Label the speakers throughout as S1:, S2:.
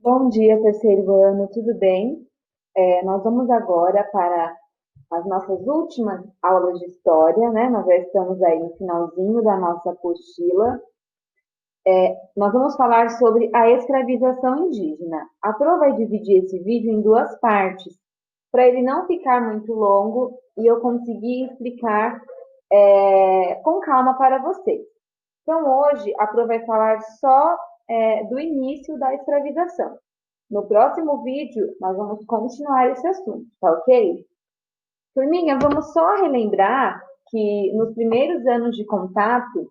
S1: Bom dia, terceiro ano, tudo bem? Nós vamos agora para as nossas últimas aulas de história, né? Nós já estamos aí no finalzinho da nossa apostila. Nós vamos falar sobre a escravização indígena. A Pro vai dividir esse vídeo em duas partes, para ele não ficar muito longo e eu conseguir explicar com calma para vocês. Então, hoje, a Pro vai falar só do início da escravização. No próximo vídeo, nós vamos continuar esse assunto, tá ok? Turminha, vamos só relembrar que nos primeiros anos de contato,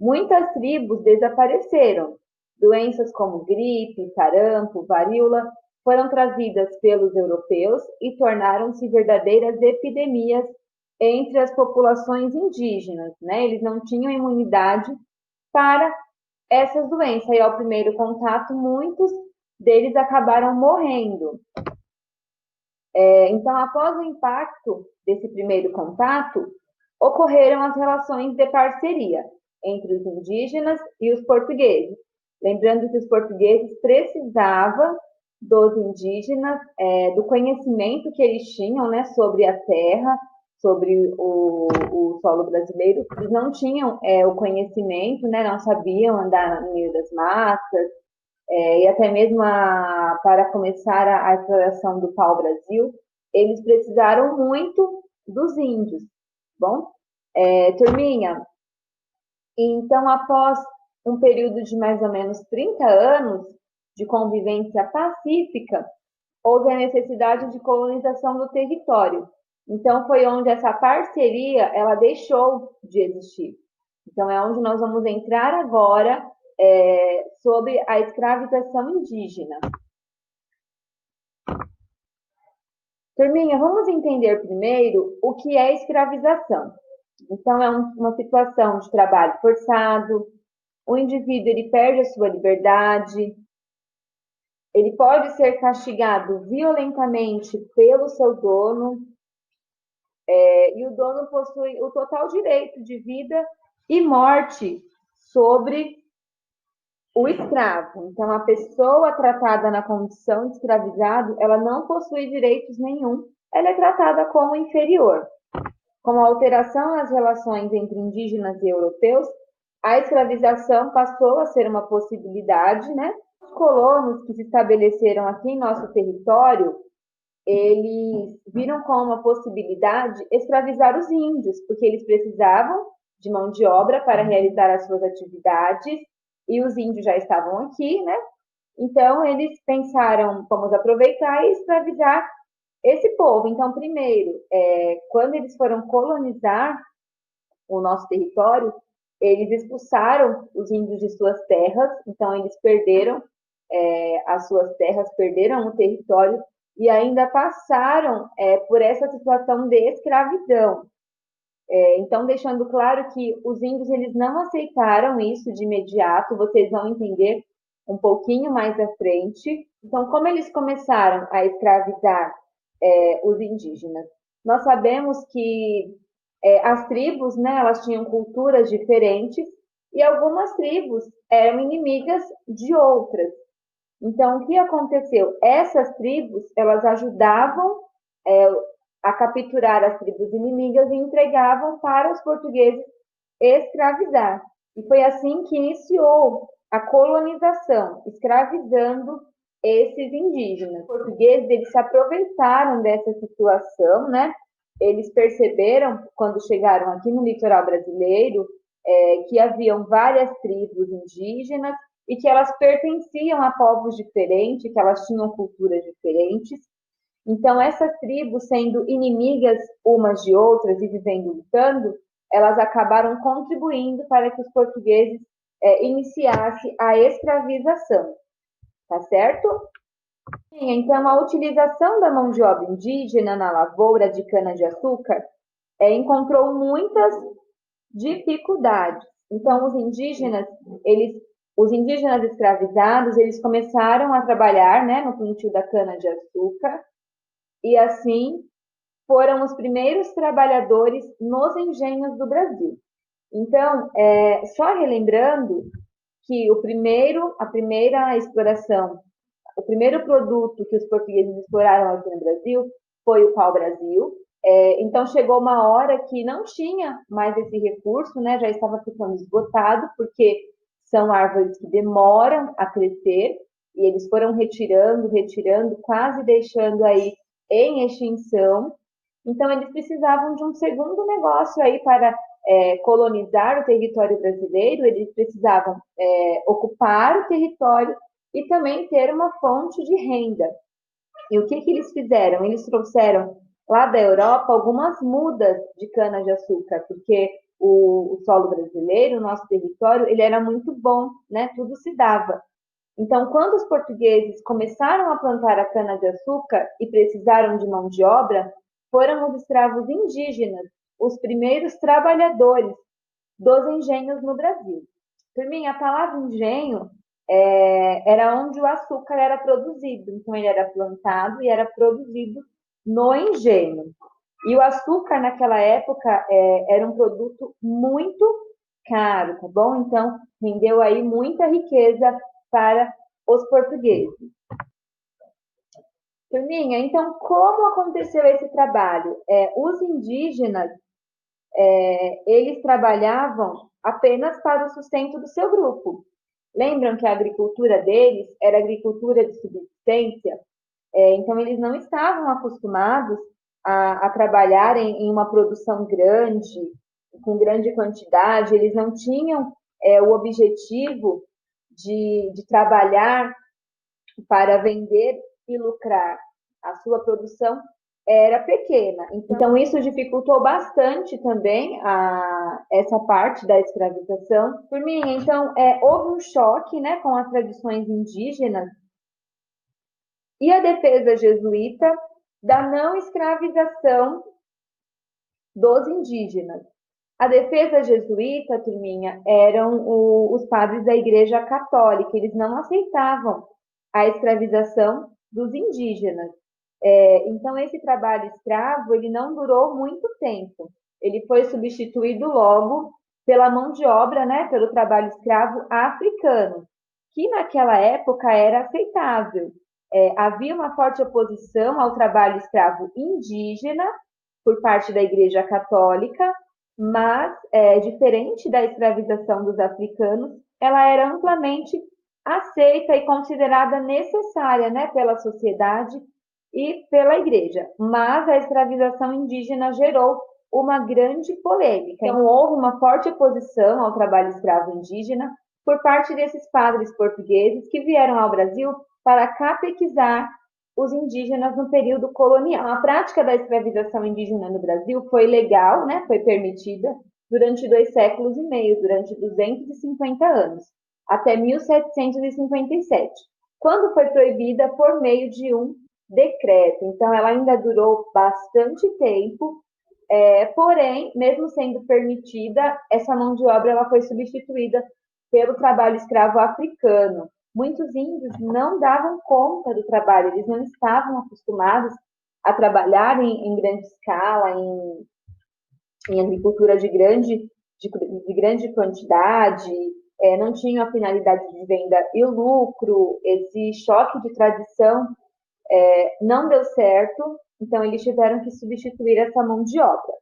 S1: muitas tribos desapareceram. Doenças como gripe, sarampo, varíola foram trazidas pelos europeus e tornaram-se verdadeiras epidemias entre as populações indígenas, né? Eles não tinham imunidade para essas doenças. E ao primeiro contato, muitos deles acabaram morrendo. Então, após o impacto desse primeiro contato, ocorreram as relações de parceria entre os indígenas e os portugueses. Lembrando que os portugueses precisavam dos indígenas, do conhecimento que eles tinham, né, sobre a terra, sobre o solo brasileiro. Eles não tinham o conhecimento, né, não sabiam andar no meio das matas, e até mesmo para começar a exploração do pau-brasil, eles precisaram muito dos índios. Bom, turminha, então após um período de mais ou menos 30 anos de convivência pacífica, houve a necessidade de colonização do território. Então foi onde essa parceria ela deixou de existir. Então é onde nós vamos entrar agora sobre a escravização indígena. Turminha, vamos entender primeiro o que é escravização. Então, é uma situação de trabalho forçado, o indivíduo ele perde a sua liberdade, ele pode ser castigado violentamente pelo seu dono, e o dono possui o total direito de vida e morte sobre o escravo. Então, a pessoa tratada na condição de escravizado, ela não possui direitos nenhum, ela é tratada como inferior. Com a alteração nas relações entre indígenas e europeus, a escravização passou a ser uma possibilidade, né? Os colonos que se estabeleceram aqui em nosso território, eles viram como uma possibilidade escravizar os índios, porque eles precisavam de mão de obra para realizar as suas atividades, e os índios já estavam aqui, né? Então, eles pensaram, vamos aproveitar e escravizar esse povo. Então, primeiro, quando eles foram colonizar o nosso território, eles expulsaram os índios de suas terras, então eles perderam as suas terras, perderam o território e ainda passaram por essa situação de escravidão. Então, deixando claro que os índios eles não aceitaram isso de imediato, vocês vão entender um pouquinho mais à frente. Então, como eles começaram a escravizar os indígenas? Nós sabemos que as tribos, né, elas tinham culturas diferentes e algumas tribos eram inimigas de outras. Então, o que aconteceu? Essas tribos, elas ajudavam é, a capturar as tribos inimigas e entregavam para os portugueses escravizar. E foi assim que iniciou a colonização, escravizando esses indígenas. Os portugueses, eles se aproveitaram dessa situação, né? Eles perceberam, quando chegaram aqui no litoral brasileiro, que haviam várias tribos indígenas e que elas pertenciam a povos diferentes, que elas tinham culturas diferentes. Então, essas tribos, sendo inimigas umas de outras e vivendo lutando, elas acabaram contribuindo para que os portugueses iniciassem a escravização, tá certo? Então, a utilização da mão de obra indígena na lavoura de cana-de-açúcar encontrou muitas dificuldades. Então, os indígenas escravizados, eles começaram a trabalhar, né, no plantio da cana-de-açúcar e assim foram os primeiros trabalhadores nos engenhos do Brasil. Então, só relembrando que a primeira exploração o primeiro produto que os portugueses exploraram aqui no Brasil foi o pau-brasil. Então chegou uma hora que não tinha mais esse recurso, né? Já estava ficando esgotado, porque são árvores que demoram a crescer, e eles foram retirando, quase deixando aí em extinção. Então eles precisavam de um segundo negócio aí para colonizar o território brasileiro, eles precisavam ocupar o território e também ter uma fonte de renda. E o que eles fizeram? Eles trouxeram lá da Europa algumas mudas de cana-de-açúcar, porque o solo brasileiro, o nosso território, ele era muito bom, né? Tudo se dava. Então, quando os portugueses começaram a plantar a cana-de-açúcar e precisaram de mão de obra, foram os escravos indígenas os primeiros trabalhadores dos engenhos no Brasil. Por mim, a palavra engenho era onde o açúcar era produzido. Então, ele era plantado e era produzido no engenho. E o açúcar, naquela época, era um produto muito caro, tá bom? Então, rendeu aí muita riqueza para os portugueses. Turminha, então, como aconteceu esse trabalho? Os indígenas, eles trabalhavam apenas para o sustento do seu grupo. Lembram que a agricultura deles era agricultura de subsistência? Então, eles não estavam acostumados a trabalhar em uma produção grande, com grande quantidade, eles não tinham o objetivo de trabalhar para vender e lucrar. A sua produção era pequena. Então, isso dificultou bastante também essa parte da escravização. Por mim, então, houve um choque, né, com as tradições indígenas e a defesa jesuíta da não escravização dos indígenas. A defesa jesuíta, turminha, eram os padres da Igreja Católica. Eles não aceitavam a escravização dos indígenas. Então, esse trabalho escravo, ele não durou muito tempo. Ele foi substituído logo pela mão de obra, né, pelo trabalho escravo africano, que naquela época era aceitável. Havia uma forte oposição ao trabalho escravo indígena por parte da Igreja Católica, mas, diferente da escravização dos africanos, ela era amplamente aceita e considerada necessária, né, pela sociedade e pela igreja. Mas a escravização indígena gerou uma grande polêmica. Então, houve uma forte oposição ao trabalho escravo indígena por parte desses padres portugueses que vieram ao Brasil para catequizar os indígenas no período colonial. A prática da escravização indígena no Brasil foi legal, né, foi permitida durante 2 séculos e meio, durante 250 anos, até 1757, quando foi proibida por meio de um decreto. Então, ela ainda durou bastante tempo, porém, mesmo sendo permitida, essa mão de obra ela foi substituída pelo trabalho escravo africano. Muitos índios não davam conta do trabalho, eles não estavam acostumados a trabalhar em grande escala, em agricultura de grande quantidade, não tinham a finalidade de venda e lucro. Esse choque de tradição não deu certo, então eles tiveram que substituir essa mão de obra.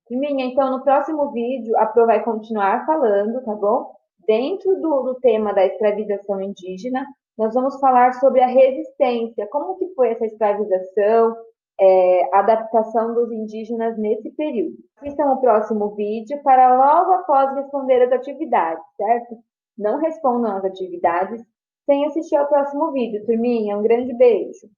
S1: Minha, então no próximo vídeo a Pro vai continuar falando, tá bom? Dentro do tema da escravização indígena, nós vamos falar sobre a resistência, como que foi essa escravização, a adaptação dos indígenas nesse período. Assistam o próximo vídeo para logo após responder as atividades, certo? Não respondam as atividades sem assistir ao próximo vídeo, turminha. Um grande beijo!